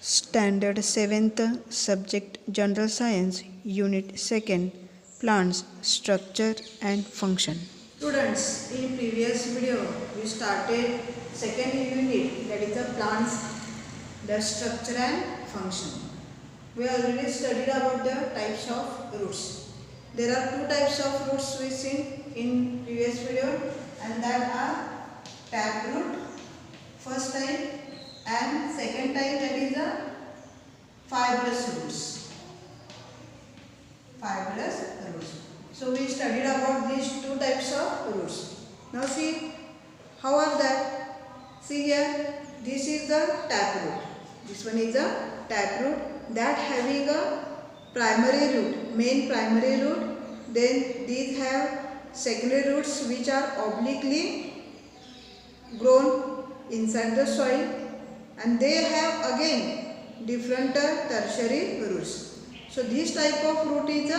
Standard 7th Subject General Science Unit 2nd Plants Structure and Function. Students, in previous video we started second unit, that is the plants, the structure and function. We already studied about the types of roots. There are two types of roots we seen in previous video, and that are taproot first type and second type, that is the fibrous roots. Fibrous roots. So we studied about these two types of roots. Now see how are that. See here, this is the taproot. This one is the taproot, that having a primary root, main primary root. Then these have secondary roots which are obliquely grown inside the soil, and they have again different tertiary roots. So this type of root is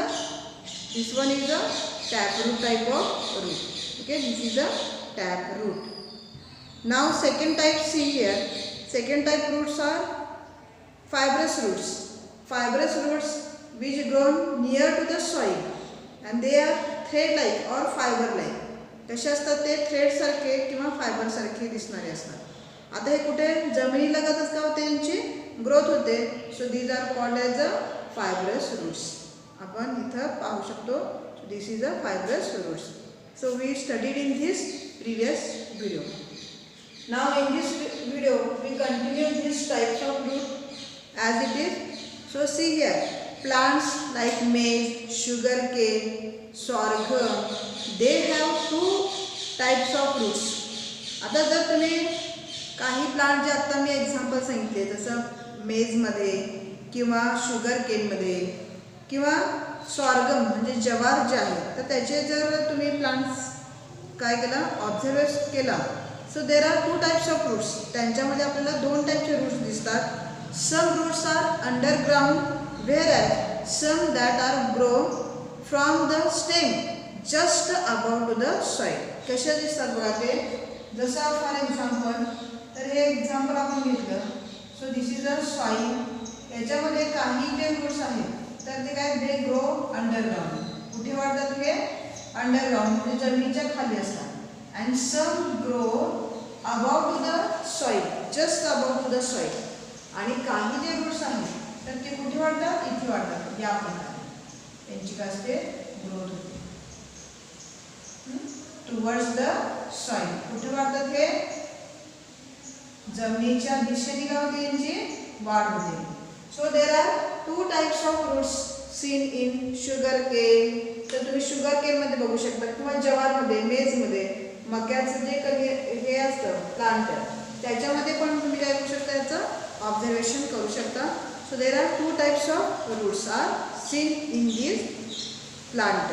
this one is a taproot type of root. Okay, this is a taproot. Now second type, see here, second type roots are fibrous roots. Fibrous roots which grown near to the soil, and they are thread like or fiber like. कसे असतात ते thread सारखे किंवा fibre सारखे दिसणारे असतात. आता हे कुठे जमिनीलगतच का होते, यांची ग्रोथ होते. So these are called as a fibrous roots. आपण इथं पाहू शकतो. So this is a fibrous roots. So we studied in this previous video. Now in this video we continue this types of root as it is. So see here, plants like maize, sugarcane, sorghum, they have two types of roots. आता जर तुम्ही काही plant जे आता मी example सांगितले, जसं मेजमध्ये किंवा शुगरकेनमध्ये किंवा सॉर्गम म्हणजे जवार जे आहे, तर त्याचे जर तुम्ही प्लांट्स काय केला, ऑब्झर्व केला, so there are two types of roots. त्यांच्यामध्ये आपल्याला दोन टाईपचे रूट्स दिसतात. Some roots are underground, whereas some that are grown from the stem just above the soil. कशा दिसतात बघा ते. जसं फॉर एक्झाम्पल, तर हे एक्झाम्पल आपण घेतलं. So this is a soil. याच्यामध्ये काही जे रूट्स आहेत तर ते काय, दे ग्रो अंडरग्राउंड. कुठे वाढतात हे, अंडरग्राउंड म्हणजे जमिनीच्या खाली असतात. And some grow about to the soil, just about to the soil. आणि काही जे रूट्स आहेत तर ते कुठे वाढतात, इथे वाढतात. या प्रकारे त्यांची काय असते, ग्रोथ होते टुवर्ड्स द सॉइल. कुठे वाढतात हे, जमिनीच्या दिशेने काय होते, यांची वाढ होते. So there are two types of roots seen in sugarcane. तर तुम्ही शुगर केन मध्ये बघू शकता किंवा जवारमध्ये, मेजमध्ये, मक्याचं जे हे असतं प्लांट, त्याच्यामध्ये पण तुम्ही काय करू शकता, याचं ऑब्झर्वेशन करू शकता. So there are two types of roots are seen in this plant.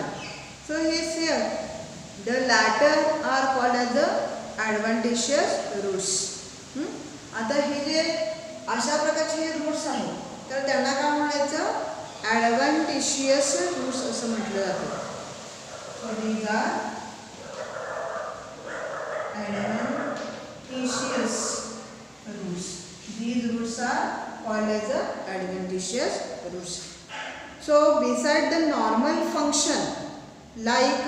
So here's here the latter are called as the adventitious roots. आता हे जे अशा प्रकारचे हे रूट्स आहेत तर त्यांना काय म्हणायचं, ॲडव्हान्टेशियस रूट्स असं म्हटलं जातं. So these are adventitious roots. These roots are called as the adventitious roots. So beside the normal function like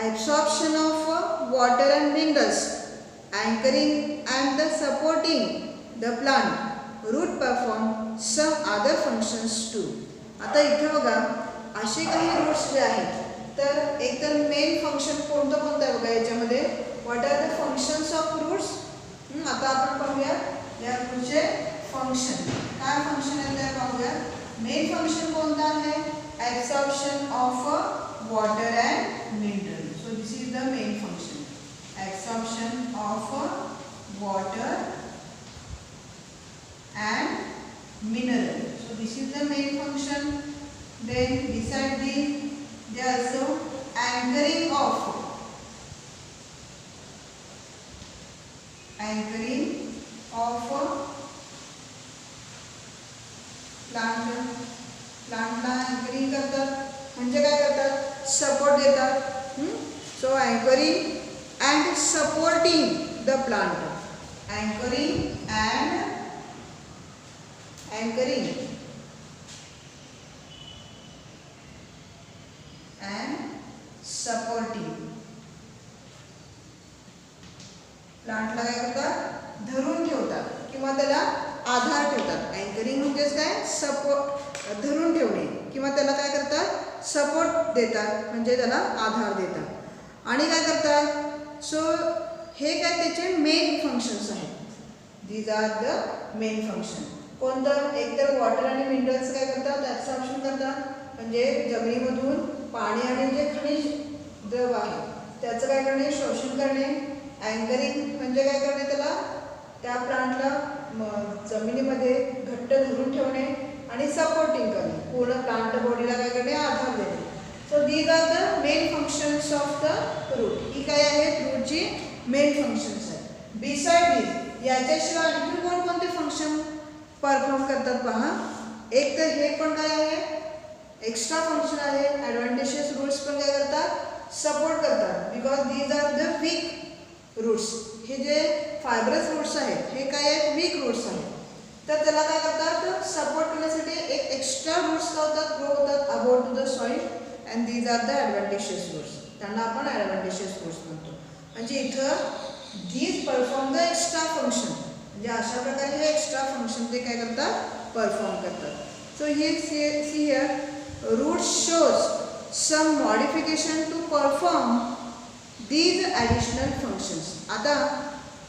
absorption of water and minerals, anchoring and the supporting the plant, root perform some other functions too. आता इथे बघा असे काही roots जे आहेत तर एक तर मेन फंक्शन कोणतं कोणतं आहे बघा याच्यामध्ये. What are the functions of roots. आता आपण पाहूया या पुढचे फंक्शन. काय फंक्शन आहे ते पाहूया. मेन फंक्शन कोणतं आहे, absorption of water and mineral. So this is the main function, absorption of water and mineral. So this is the main function. Then beside they also anchoring of प्लांटला anchoring करतात म्हणजे काय करतात, support देतात. So anchoring and supporting the plant. Anchoring and anchoring and supporting. प्लांटला काय करतात, धरून ठेवतात किंवा त्याला आधार ठेवतात. अँकरिंग म्हणजेच काय, सपोर्ट, धरून ठेवणे किंवा त्याला काय करतात, सपोर्ट देतात म्हणजे त्याला आधार देतात. आणि काय करतात, सो हे काय त्याचे मेन फंक्शन्स आहेत. These are the main function. कोणतं, एकतर वॉटर आणि मिनरल्स काय करतात, ॲब्सॉर्प्शन करतात म्हणजे जमिनीमधून पाणी आणि जे खनिज द्रव आहे त्याचं काय करणे, शोषण करणे. अँकरिंग म्हणजे काय करणे, त्याला त्या प्लांटला जमिनीमध्ये घट्ट धरून ठेवणे. आणि सपोर्टिंग करणे, पूर्ण प्लांट बॉडीला काय करणे, आधार देणे. So these are the main functions of the root. ही काय आहेत, रूटची मेन फंक्शन्स आहेत. बिसाइड दीज, याच्याशिवाय आणखी कोणकोणते फंक्शन परफॉर्म करतात पहा. एक तर हे पण काय आहे, एक्स्ट्रा फंक्शन आहे. ॲडव्हान्टेजेस रूट्स पण काय करतात, सपोर्ट करतात. Because these are the weak roots. हे जे फायब्रस रूट्स आहेत हे काय आहेत, वीक रूट्स आहेत. तर त्याला काय करतात, सपोर्ट करण्यासाठी एक एक्स्ट्रा रूट्स लावतात, ग्रो होतात about to the soil. And these are the advantages roots. त्यांना आपण ॲडव्हान्टेजेस रूट्स म्हणतो. म्हणजे इथं these perform the extra function. म्हणजे अशा प्रकारे हे एक्स्ट्रा फंक्शन ते काय करतात, परफॉर्म करतात. सो हे see here, roots shows some modification to perform these additional functions. आता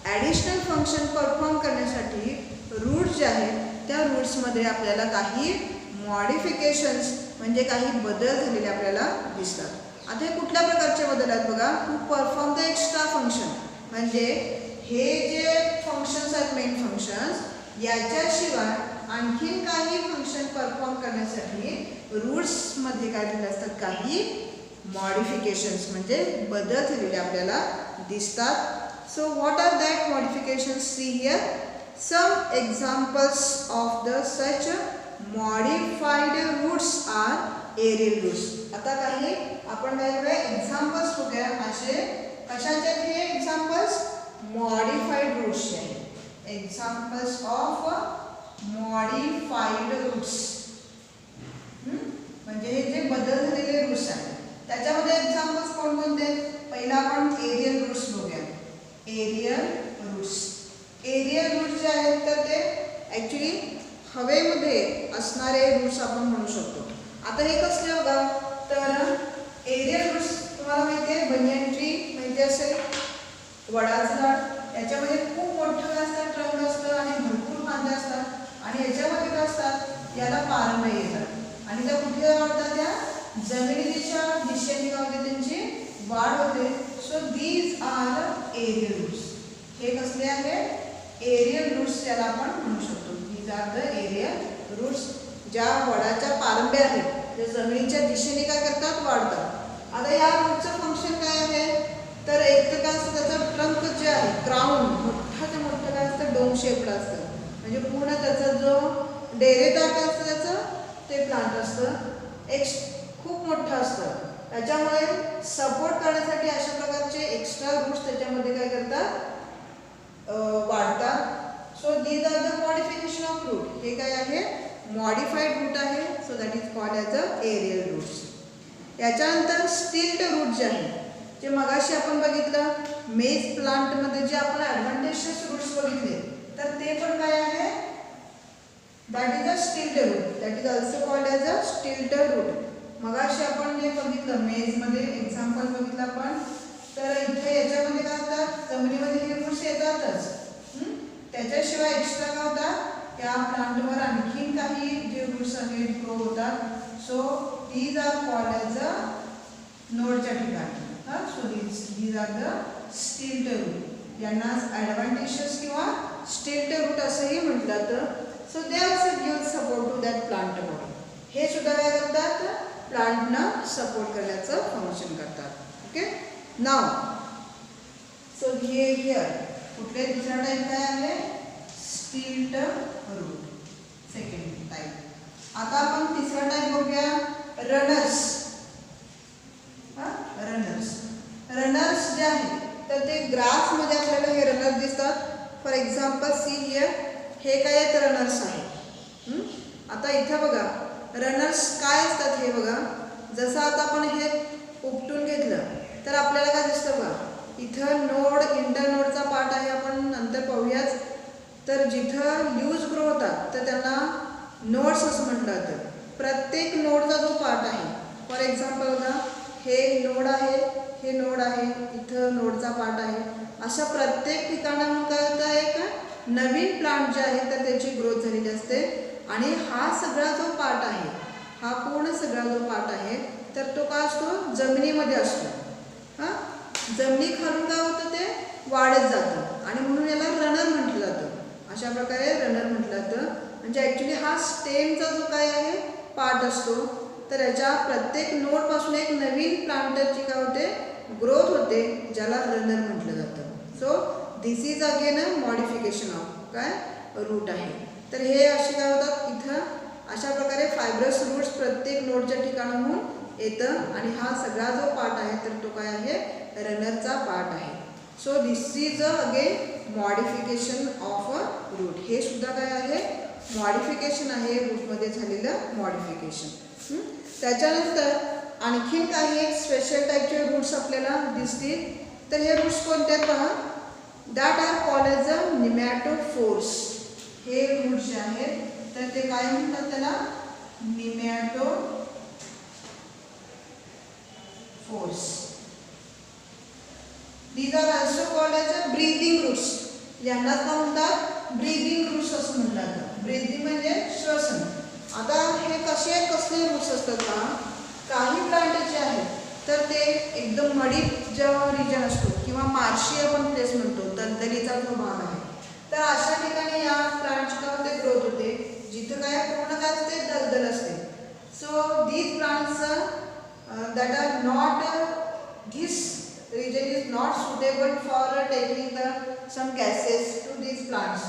ॲडिशनल फंक्शन परफॉर्म करण्यासाठी रूट्स जे आहेत त्या रूट्समध्ये आपल्याला काही मॉडिफिकेशन्स म्हणजे काही बदल झालेले आपल्याला दिसतात. आता हे कुठल्या प्रकारचे बदल आहेत बघा, to perform the extra function. म्हणजे हे जे फंक्शन्स आहेत, मेन फंक्शन्स, याच्याशिवाय आणखीन काही फंक्शन परफॉर्म करण्यासाठी रूट्समध्ये काय झाले असतात, काही मॉडिफिकेशन्स म्हणजे बदल झालेले आपल्याला दिसतात. So what are that modifications, see here. Some examples of the such modified roots are aerial roots. आता काही आपण काय करूया, एक्झाम्पल्स बघूया. असे कशाचे हे एक्झाम्पल्स, मॉडिफाईड रूट्सचे आहेत. एक्झाम्पल्स ऑफ मॉडिफाईड रूट्स म्हणजे हे जे बदल झालेले रूट्स आहेत त्याच्यामध्ये एक्झाम्पल्स कोणकोणते. पहिला आपण एरियल रूट्स बघूया. एरियल रूट्स, एरियल रूट्स जे आहेत तर ते ॲक्च्युली हवेमध्ये असणारे रूट्स आपण म्हणू शकतो. आता हे कसले बघा, तर एरियल रूट्स तुम्हाला माहिती आहे, बनियन ट्री माहिती असेल, वडाचं झाड, याच्यामध्ये खूप मोठं काय असतं, ट्रंक असतं आणि भरपूर फांद्या असतात. आणि याच्यामध्ये काय असतात, याला पारंब्या येतात आणि त्या कुठे वाढतात, त्या जमिनीच्या दिशेने त्यांची वाढ होते. So these are aerial roots. हे कसले आहेत, एरियल रूट्स याला आपण म्हणू शकतो. These are the aerial roots. ज्या वडाच्या पारंब्या आहेत त्या जमिनीच्या दिशेने काय करतात, वाढतात. आता या रूटचं फंक्शन काय आहे, तर एक तर काय असतं, त्याचं ट्रंक जे आहे, क्राऊन, मोठं मोठं काय असतं, डोम शेपला असतं. म्हणजे पूर्ण त्याचा जो डेरेदार काय असतं त्याचं ते प्लांट असतं, एक खूप मोठं असतं. त्याच्यामुळे सपोर्ट करण्यासाठी अशा प्रकारचे एक्स्ट्रा रूट्स त्याच्यामध्ये काय करतात, वाढतात. So these are the modification of root. हे काय आहे, मॉडिफाईड रूट आहे. So that is called as a aerial roots. याच्यानंतर स्टिल्ट रूट जे आहे, जे मगाशी आपण बघितलं मेज प्लांटमध्ये जे आपण ॲडव्हान्टेजेस रूट्स बघितले, तर ते पण काय आहे, दॅट इज अ स्टिल्ट route. That is also called as अ स्टिल्ट रूट. मगाशी आपण जे बघितलं मेजमध्ये एक्झाम्पल बघितलं आपण, तर इथे याच्यामध्ये काय होतात, जमिनीमध्ये हे रूट्स येतातच. त्याच्याशिवाय एक्स्ट्रा काय होतात, त्या प्लांटवर आणखीन काही जे रूट्स आहेत ग्रो होतात. So these are called as a नोडच्या ठिकाणी. So these are the stilt root. यांना ॲडव्हान्टेजेस किंवा स्टिल्ट रूट असंही म्हटलं जातं. So they also give support to that plant body. हे सुद्धा काय करतात, प्लांटना सपोर्ट करण्याचं फंक्शन करतात. ओके, नाव सो हिअर कुठले दुसरा टाईप काय आहे, स्टिल्ट रूट, सेकंड टाईप. आता आपण तिसरा टाईप बघूया, रनर्स. रनर्स जे आहेत तर ते ग्रासमध्ये आपल्याला हे रनर दिसतात. फॉर एक्झाम्पल सी हिअर, हे काय आहेत, रनर्स आहेत. रनर्स काय असतात हे बघा. जसं आता आपण हे उपटून घेतलं तर आपल्याला काय दिसतं बघा, इथं नोड इंटरनोडचा पार्ट आहे, आपण नंतर पाहूयाच. तर जिथं ल्यूज ग्रो होतात तर त्यांना नोड्स असं म्हटलं जातं. प्रत्येक नोडचा जो पार्ट आहे, फॉर एक्झाम्पल बघा, हे नोड आहे, हे नोड आहे, इथं नोडचा पार्ट आहे. अशा प्रत्येक ठिकाणाहून काय होतं, एक नवीन प्लांट जे आहे तर त्याची ग्रोथ झालेली असते. आणि हा सगळा जो पार्ट आहे, हा पूर्ण सगळा जो पार्ट आहे तर तो काय असतो, जमिनीमध्ये असतो. हां, जमिनीखालून काय होतं, ते वाढत जातं आणि म्हणून याला रनर म्हटलं जातं. अशा प्रकारे रनर म्हटलं जातं. म्हणजे ॲक्च्युली हा स्टेमचा जो काय आहे पार्ट असतो, तर याच्या प्रत्येक नोडपासून एक नवीन प्लांटची काय होते, ग्रोथ होते, ज्याला रनर म्हटलं जातं. So this is again a modification of काय रूट आहे. तर हे असे काय होतात, इथं अशा प्रकारे फायब्रस रूट्स प्रत्येक नोडच्या ठिकाणाहून येतं आणि हा सगळा जो पार्ट आहे तर तो काय आहे, रनरचा पार्ट आहे. So this is again modification of a route. हे सुद्धा काय आहे, मॉडिफिकेशन आहे, रूटमध्ये झालेलं मॉडिफिकेशन. त्याच्यानंतर आणखीन काही एक स्पेशल टाईपचे रूट्स आपल्याला दिसतील. तर हे रूट्स कोणते आहेत पहा, that are called as a pneumatophores. हे रूट्स जे आहेत तर ते काय म्हणतात, त्याला pneumatophores. These are also called as a breathing roots. यांनाच काय म्हणतात, ब्रीदिंग रूट्स असं म्हणतात. ब्रीदिंग म्हणजे श्वसन. आता हे कसले रूट्स असतात का, काही प्लांट जे आहेत तर ते एकदम मडी जेव्हा रिजन असतो किंवा मार्शी आपण प्लेस म्हणतो, दलदलीचा जो भाग आहे, तर अशा ठिकाणी या प्लांटची काय होते, ग्रोथ होते, जिथं काय पूर्ण काय असते, दलदल असते. So these plants that are not, this region is not suitable for taking the some gases to these plants.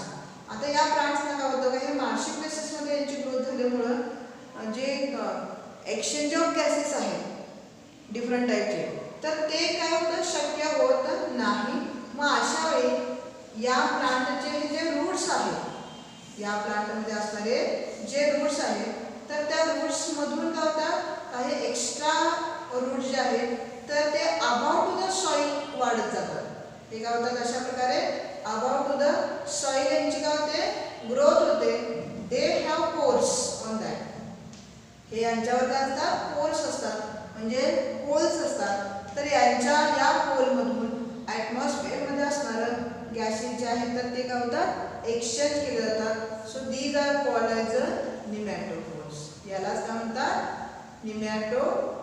आता या प्लांट्सना काय होतं, हे मार्शी प्लेसेसमध्ये यांची ग्रोथ झाल्यामुळं जे एक्सचेंज ऑफ गॅसेस आहेत डिफरंट टाईपचे, तर ते काय होतं, शक्य होत नाही. मग अशा वेळी या प्लांटचे हे जे रूट्स आहेत, या प्लांटमध्ये असणारे जे रूट्स आहेत तर त्या रूट्समधून काय होतात, काही एक्स्ट्रा रूट्स जे आहेत तर ते अबाउट टू द सॉइल वाढत जातात. हे काय होतात, अशा प्रकारे अबाउट टू द सॉइल यांची काय होते, ग्रोथ होते. They have pores on that. हे यांच्यावर काय असतात, पोर्स असतात, म्हणजे होल्स असतात. तर यांच्या या होलमधून ॲटमॉस्फिअरमध्ये असणारं गॅसेस जे आहेत तर ते काय होतात, एक्सचेंज केले जातात. So these are called as a pneumatophores. यालाच काय म्हणतात, निमॅटोफोर्स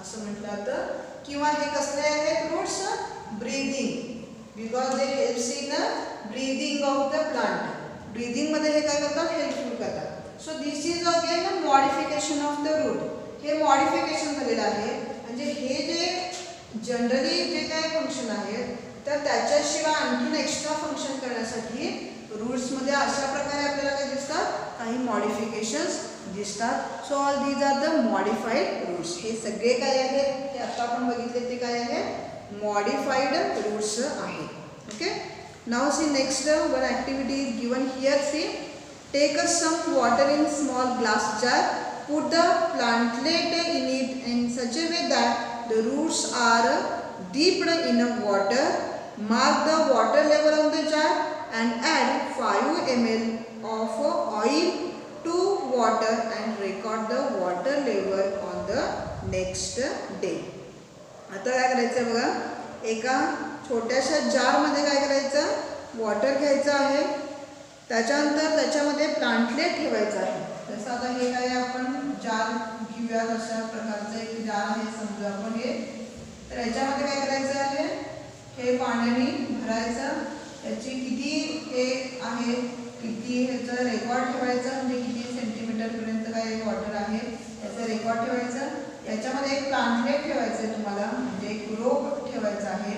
असं म्हटलं जातं. किंवा हे कसले आहेत roots, breathing, because they helps in breathing of the plant. ब्रीदिंगमध्ये हे काय करतात, हेल्पफुल करतात. So this is again a modification of the root. हे मॉडिफिकेशन झालेलं आहे. म्हणजे हे जे जनरली जे काय फंक्शन आहेत तर त्याच्याशिवाय आणखीन एक्स्ट्रा फंक्शन करण्यासाठी रूट्समध्ये अशा प्रकारे आपल्याला काय दिसतात, काही मॉडिफिकेशन्स दिसतात. So all these are the modified roots. हे सगळे काय आहेत, हे आता आपण बघितले ते काय आहे, मॉडिफाईड रूट्स आहेत. Okay, now see next one activity is given here. See, take a some water in small glass jar, put the plantlet in it in such a way that the roots are dipped in water. Mark the water level of the jar and add 5 ml of oil to water and record the water level on the next day. आता काय करायचं बघा, एका छोट्याशा जारमध्ये काय करायचं, water घ्यायचं आहे. त्याच्यानंतर त्याच्यामध्ये प्लांटलेट ठेवायचं आहे. जसं आता हे काय आपण जार घेऊयात, अशा प्रकारचं एक जार आहे समजा आपण हे. तर याच्यामध्ये काय करायचं आहे, हे पाण्याने भरायचं. याची किती हे आहे, किती ह्याचं रेकॉर्ड ठेवायचं, म्हणजे किती सेंटीमीटरपर्यंत काय वॉटर आहे याचं रेकॉर्ड ठेवायचं. याच्यामध्ये एक प्लांटलेट ठेवायचं आहे तुम्हाला, म्हणजे एक रोप ठेवायचा आहे.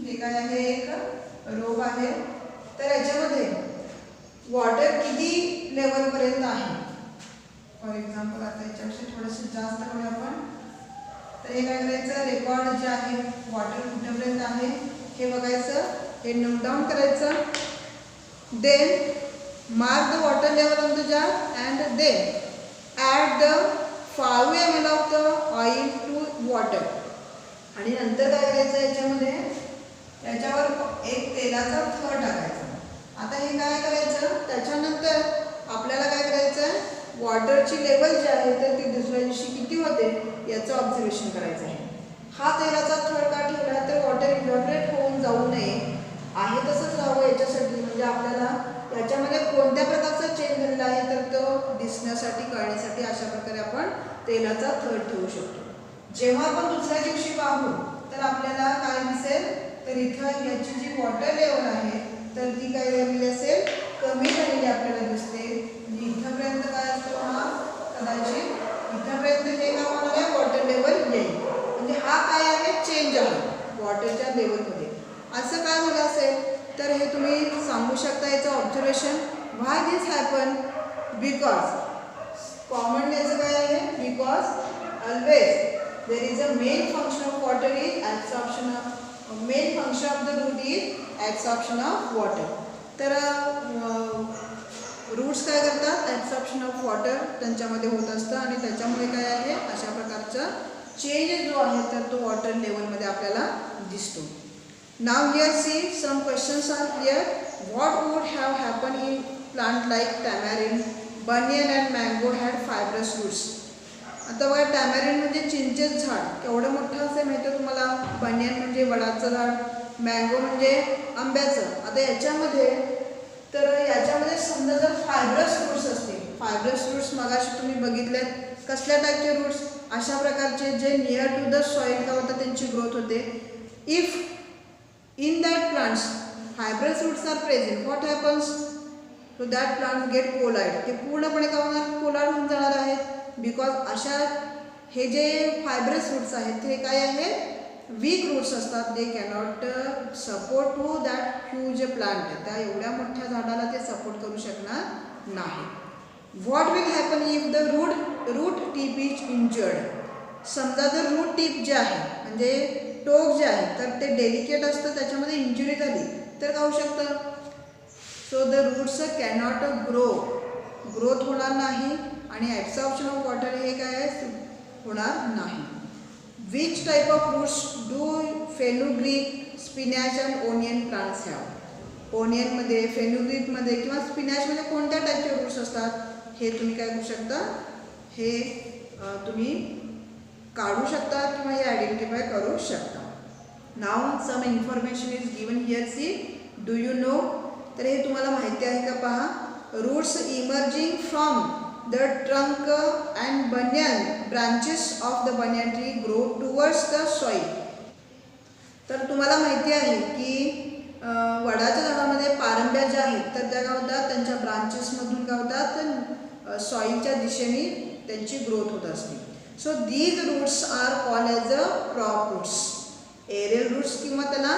हे काय आहे, एक रोप आहे. तर याच्यामध्ये वॉटर किती लेवलपर्यंत आहे, फॉर एक्झाम्पल आता याच्यापेक्षा थोडंसं जास्त करूया आपण. तर हे काय करायचं, रेकॉर्ड जे आहे वॉटर कुठेपर्यंत आहे हे बघायचं. हे नोट डाऊन करायचं. Then mark the water level on the jar and then add the 5 ml of the oil to water. आणि नंतर काय करायचं याच्यामध्ये याच्यावर एक तेलाचा थर टाकायचा. आता हे काय करायचं त्याच्यानंतर आपल्याला काय करायचं आहे वॉटरची लेवल जी आहे तर ती दुसऱ्या दिवशी किती होते याचं ऑब्झर्वेशन करायचं आहे. हा तेलाचा थर का ठेवला तर वॉटर इव्हॅपोरेट होऊन जाऊ नये आहे तसंच राहावं याच्यासाठी. म्हणजे आपल्याला याच्यामध्ये कोणत्या प्रकारचा चेंज झालेला आहे तर तो दिसण्यासाठी कळण्यासाठी अशा प्रकारे आपण तेलाचा थर ठेवू शकतो. जेव्हा आपण दुसऱ्या दिवशी पाहू तर आपल्याला काय दिसेल तर इथं याची जी वॉटर लेवल आहे तर ती काय झालेली असेल कमी झालेली आपल्याला दिसते. इथंपर्यंत काय असतो हा कदाचित इथंपर्यंत हे काय होणार आहे वॉटर लेवल येईल. म्हणजे हा काय आहे चेंज आहे वॉटरच्या लेवलमध्ये. असं काय झालं असेल तर हे तुम्ही सांगू शकता याचं observation why this happen because common याचं काय आहे because always there is a main function of water is absorption of main function of the root is absorption of water. तर रूट्स काय करतात ॲब्सॉर्प्शन ऑफ वॉटर त्यांच्यामध्ये होत असतं आणि त्याच्यामुळे काय आहे अशा प्रकारचा चेंज जो आहे तर तो वॉटर लेवलमध्ये आपल्याला दिसतो. Now here see some questions are here. What would have happen in plant like tamarind banyan and mango had fibrous roots. आता बघा टॅमॅरिन म्हणजे चिंचेचं झाड केवढं मोठं असेल माहिती आहे तुम्हाला. बनियन म्हणजे वडाचं झाड, मँगो म्हणजे आंब्याचं. आता याच्यामध्ये तर याच्यामध्ये समजा जर फायब्रस रूट्स असतील फायब्रस रूट्स मगाशी तुम्ही बघितलेत कसल्या टाईपचे रूट्स अशा प्रकारचे जे नियर टू द सॉईल का होतं त्यांची ग्रोथ होते. If in that plants fibrous roots are present what happens to that plant get collide. ते पूर्णपणे का होणार कोलाइड होऊन जाणार आहेत बिकॉज अशा हे जे फायब्रस रूट्स आहेत हे काय आहे वीक रूट्स असतात. They cannot support to that huge plant. त्या एवढ्या मोठ्या झाडाला ते सपोर्ट करू शकणार नाही. What will happen if the root tip is injured. समजा जर रूट टिप जे आहे म्हणजे टोक जे आहे तर ते डेलिकेट असतं त्याच्यामध्ये इंजुरी झाली तर काय होऊ शकतं. So the roots cannot growth होणार नाही आणि ॲब्सॉर्प्शन ऑफ वॉटर हे काय होणार नाही. Which type of roots do fenugreek spinach and onion plants have. ओनियनमध्ये फेनुग्रीकमध्ये किंवा स्पिनॅचमध्ये कोणत्या टाईपचे रूट्स असतात हे तुम्ही काय करू शकता हे तुम्ही काढू शकता किंवा हे आयडेंटिफाय करू शकता. Now some information is given here see. Do you know तर हे तुम्हाला माहिती आहे का पहा. Roots emerging from the trunk and banyan branches of the banyan tree grow towards the soil. तर तुम्हाला माहिती आहे की वडाच्या झाडामध्ये पारंब्या ज्या आहेत तर त्या काय होतात त्यांच्या ब्रांचेसमधून काय होतात सॉईलच्या दिशेने त्यांची ग्रोथ होत असते. So these roots are called as a prop roots. Aerial roots किंवा त्याला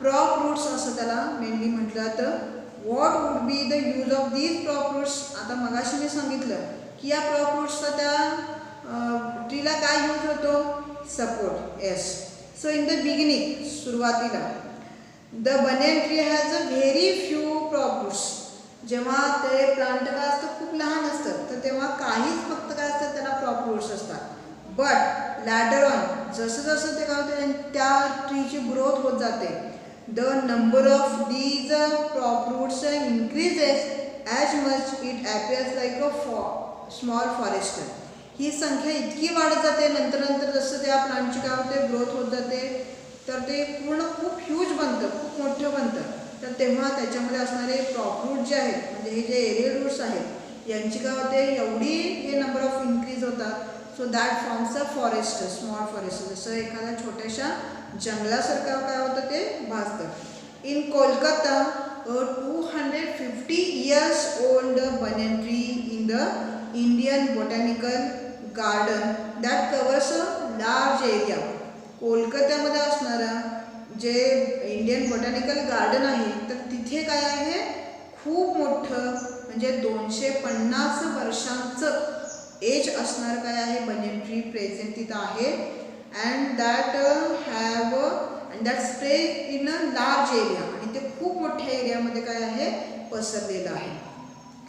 प्रॉप रूट्स असं त्याला मेनली म्हटलं जातं. What would be the use of these prop roots. आता मगाशी मी सांगितलं की या प्रॉप रूट्सचा त्या ट्रीला काय यूज होतो support. Yes. So in the beginning सुरुवातीला the banyan tree has a very few prop roots. जेव्हा ते प्लांट काय असतं खूप लहान असतं तर तेव्हा काहीच फक्त काय असतात त्याला प्रॉप रूट्स असतात. बट लॅटर ऑन जसं जसं ते काय होते त्या ट्रीची ग्रोथ होत जाते the number of these prop roots increases as much it appears like a small forest. ही संख्या इतकी वाढत जाते नंतर नंतर जसं त्या प्लांटची काय होते ग्रोथ होत जाते तर ते पूर्ण खूप ह्यूज बनतं खूप मोठं बनतं. तर तेव्हा त्याच्यामध्ये असणारे प्रॉप रूट जे आहेत म्हणजे हे जे एरियल रूट्स आहेत यांची काय होते एवढी हे नंबर ऑफ इन्क्रीज होतात. So that forms a forest small forest. जसं एखाद्या छोट्याशा जंगलासारखं काय होतं ते भासतं. In Kolkata 250 years old banyan tree in the Indian Botanical Garden that covers a large area. कोलकात्यामध्ये असणारा जे इंडियन बॉटॅनिकल गार्डन आहे तर तिथे काय आहे खूप मोठं म्हणजे 250 वर्षांचं एज असणार काय आहे बनियन ट्री प्रेझेंट तिथं आहे. And that have and that spread in a large area, आणि ते खूप मोठ्या एरियामध्ये काय आहे पसरलेलं आहे.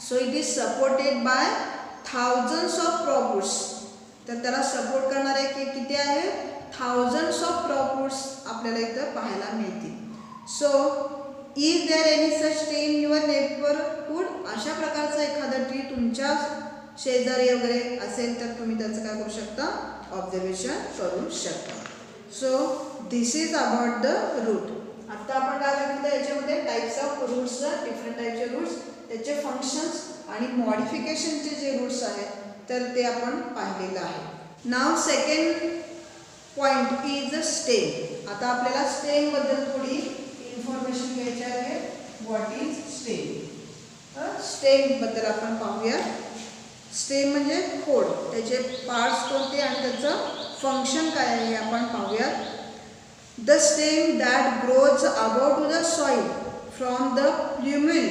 So it is supported by thousands of crop roots. तर त्याला सपोर्ट करणारे किती आहे, थाउजंड्स ऑफ क्रॉप रूट्स आपल्याला इथं पाहायला मिळतील. So is there any such tree in your neighbourhood. अशा प्रकारचं एखादं ट्री तुमच्या शेजारी वगैरे असेल तर तुम्ही त्याचं काय करू शकता, ऑब्झर्वेशन करू शकता. So this is about the root. आता आपण काय बघितलं याच्यामध्ये टाइप्स ऑफ रूट्स, डिफरंट टाइपचे रूट्स, त्याचे फंक्शन्स आणि मॉडिफिकेशनचे जे रूट्स आहेत तर ते आपण पाहिलेलं आहे. Now second point is a stem. आता आपल्याला स्टेम बद्दल थोडी इन्फॉर्मेशन घ्यायची आहे. What is stem? स्टेम बद्दल आपण पाहूया. स्टेम म्हणजे खोड, त्याचे पार्ट्स कोणते आणि त्याचं फंक्शन काय आहे हे आपण पाहूयात. The stem that grows above to the soil from the plumule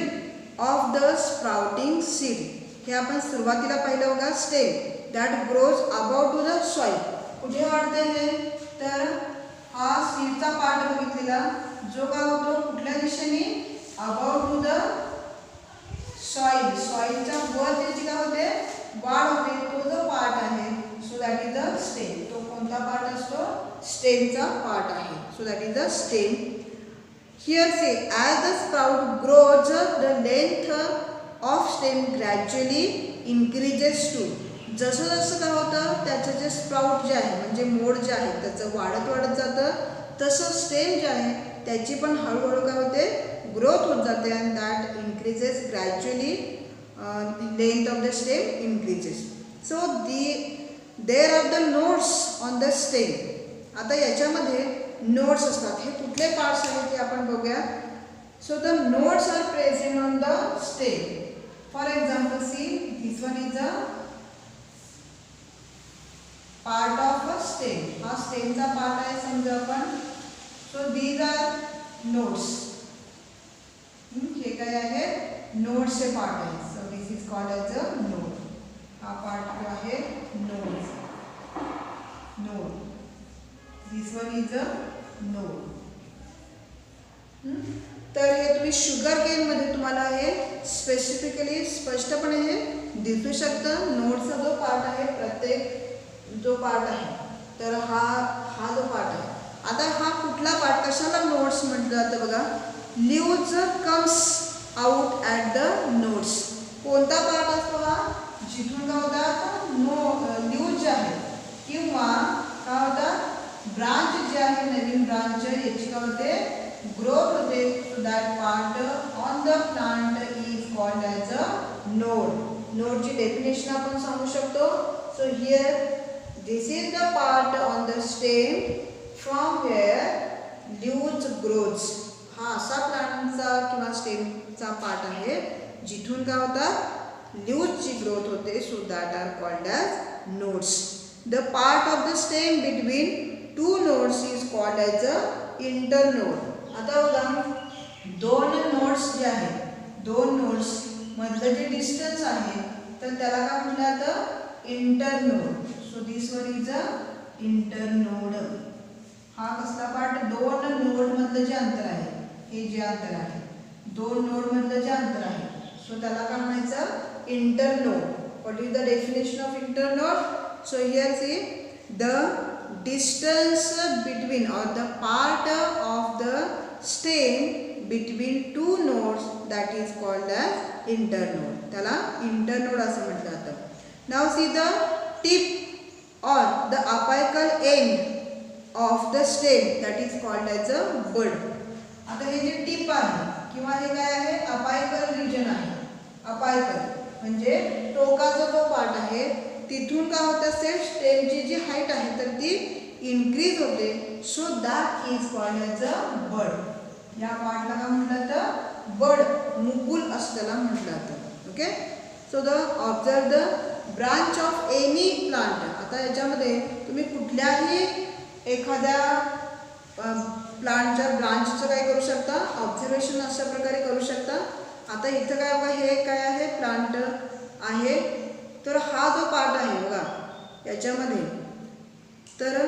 of the sprouting seed. हे आपण सुरुवातीला पाहिलं बघा, stem that grows above to the soil. कुठे वाढते हे, तर हा सीडचा पार्ट बघितलेला जो काय होतो कुठल्या दिशेने, अबव टू द सॉइल, सॉइलच्या वर त्याची काय होते वाढ होते, तो जो पार्ट आहे. So that is the stem. तो कोणता पार्ट असतो, स्टेमचा पार्ट आहे. So that is the stem. Here say as the sprout grows the length of stem gradually increases to. जसं जसं काय होतं त्याचं जे स्प्राउट जे आहे म्हणजे मोड जे आहे त्याचं वाढत वाढत जातं, तसं स्टेम जे आहे त्याची पण हळूहळू काय होते ग्रोथ होत जाते. And that increases gradually, length of the stem increases. So there R the nodes on the stem. आता याच्यामध्ये नोड्स असतात. हे कुठले पार्ट्स आहेत ते आपण बघूया. So the nodes are present on the stem. For example see this one is a part of a stem. हा स्टेमचा पार्ट आहे समजा आपण. So these are nodes. हे काय आहे नोड्सचे पार्ट आहे. So this is called as a node. हा पार्ट आहे node. Node. This one is a node. तर हे तुम्ही शुगर केन मध्ये तुम्हाला हे स्पेसिफिकली स्पष्टपणे हे दिसू शकतं. नोडचा जो पार्ट आहे प्रत्येक जो पार्ट आहे तर हा जो पार्ट आहे. आता हा कुठला पार्ट, कशाला नोड्स म्हटलं जातं बघा. Leaves comes out at the nodes. कोणता पार्ट असतो हा, जिथून काय होतात लीव्ज जे आहे किंवा काय होतात ब्रांच जे आहे नवीन ब्रांच याची काय होते ग्रोथ होते. So that part on the plant is called as a node. नोडची definition आपण सांगू शकतो. So here this is the part on the stem from where leaves grows. हा असा प्लांटचा किंवा स्टेमचा पार्ट आहे जिथून काय होतात लीव्सची ग्रोथ होते. So that are called as nodes. The part of the stem between two nodes is called as a internode. आता बघा दोन नोड्स जे आहेत, दोन नोड्स मधलं जे डिस्टन्स आहे तर त्याला काय म्हटलं जातं internode. So this one is a internode. हा कसला पार्ट, दोन नोड मधलं जे अंतर आहे, हे जे अंतर आहे दोन नोड मधलं जे अंतर आहे सो त्याला काय म्हणायचं internode. What is the definition of internode? So here see the distance between और the part of the stem between two nodes that is called as internode. त्याला इंटरनोड असं म्हटलं जातं. Now see the tip or the apical end of the stem that is called as a bud. आता हे जे tip आहे किंवा हे काय आहे अपायकल रिजन आहे. अपायकल म्हणजे टोकाचा जो पार्ट आहे तिथून काय होत असेल स्टेमची जी हाईट आहे तर ती इन्क्रीज होते. So that is called as a bud. या पार्टला काय म्हटलं जातं बड, मुकुल असं त्याला म्हटलं जातं. Okay. So the observe the branch of any plant. आता याच्यामध्ये तुम्ही कुठल्याही एखाद्या प्लांटच्या ब्रांचचं काय करू शकता ऑब्झर्वेशन अशा प्रकारे करू शकता. आता इथं काय बघा हे काय आहे प्लांट आहे तर हा जो पार्ट आहे बघा याच्यामध्ये तर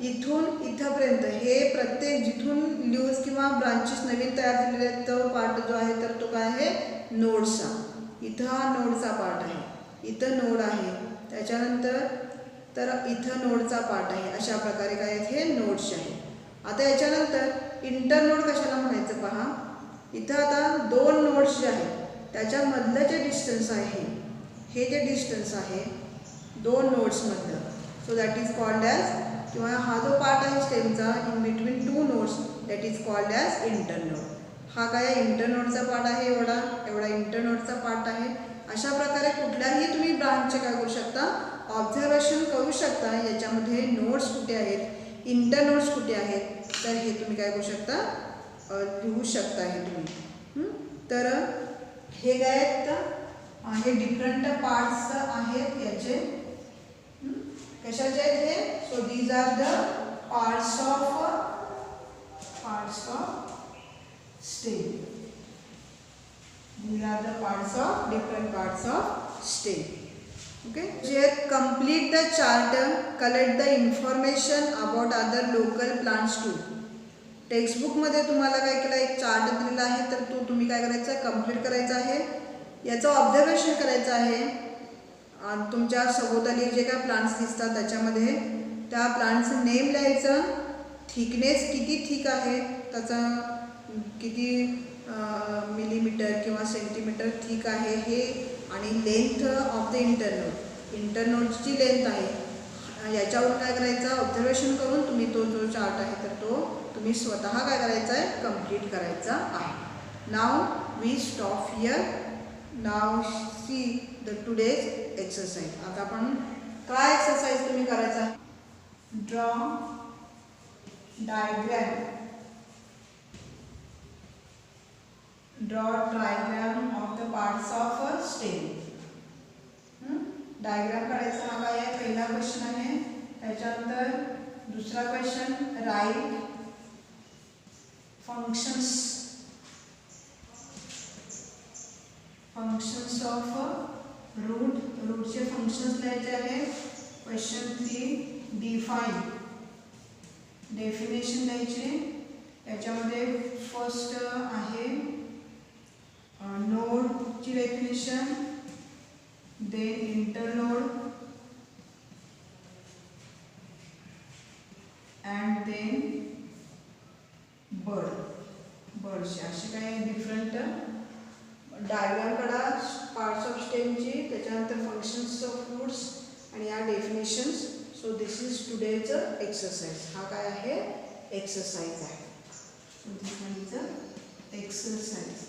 इथून इथंपर्यंत हे प्रत्येक जिथून ल्यूज किंवा ब्रांचेस नवीन तयार झालेले आहेत तो पार्ट जो आहे तर तो काय आहे नोड्सचा. इथं हा नोडचा पार्ट आहे, इथं नोड आहे, त्याच्यानंतर तर इथं नोडचा पार्ट आहे. अशा प्रकारे काय आहेत हे नोड्स आहे. आता याच्यानंतर इंटरनोड कशाला म्हणायचं पहा. इथं आता दोन नोड्स जे आहेत त्याच्यामधलं जे डिस्टन्स आहे हे जे डिस्टन्स आहे दोन नोड्समधलं, so that is called as, किंवा हा जो पार्ट आहे स्टेमचा in between two nodes that is called as internode. हा काय इंटरनोडचा पार्ट आहे, एवढा इंटरनोडचा पार्ट आहे. अशा प्रकारे कुठल्याही तुम्ही ब्रांचचे काय करू शकता ऑब्झर्वेशन करू शकता. याच्यामध्ये नोड्स कुठे आहेत, इंटरनोड्स कुठे आहेत, तर हे तुम्ही काय करू शकता लिहू शकता हे तुम्ही. तर हे काय आहेत हे डिफरंट पार्ट्स आहेत याचे. कशाचे आहेत हे, so these are the parts of stem. These are the parts of different parts of stem. Okay. Here complete the chart, collect the information about other local plants too. Textbook मध्ये तुम्हाला काय केलं एक चार्ट दिलेला आहे तर तो तुम्ही काय करायचा कंप्लीट करायचा आहे. याचं ऑब्झर्वेशन करायचं आहे. तुमच्या सभोवताली जे काय प्लांट्स दिसतात त्याच्यामध्ये त्या प्लांटचं नेम लिहायचं, थिकनेस किती थिक आहे, त्याचा किती मिलीमीटर किंवा सेंटीमीटर थिक आहे हे, आणि लेंथ ऑफ द इंटरनोडची लेंथ आहे. याच्यावरून काय करायचं ऑब्झर्वेशन करून तुम्ही तो जो चार्ट आहे तर तो तुम्ही स्वतः काय करायचा आहे कंप्लीट करायचा आहे. Now we stop here. Now see the today's exercise. आता आपण काय एक्सरसाइज तुम्ही करायचा आहे, draw diagram, draw diagram of the parts of a stem. Diagram काढायचा हा काय आहे पहिला क्वेश्चन आहे. त्याच्यानंतर दुसरा क्वेश्चन राईट फंक्शन्स ऑफ रूटचे फंक्शन्स लिहायचे आहे. क्वेश्चन 3 डिफाइन डेफिनेशन द्यायची. त्याच्यामध्ये फर्स्ट आहे नोडची definition, then internode and then बर्डचे. असे काय डिफरंट डायग्राम काढा पार्ट्स ऑफ स्टेमची, त्याच्यानंतर फंक्शन्स ऑफ रूट्स आणि या definitions. So this is today's exercise. हा काय आहे एक्सरसाइज आहे. So this one is a exercise.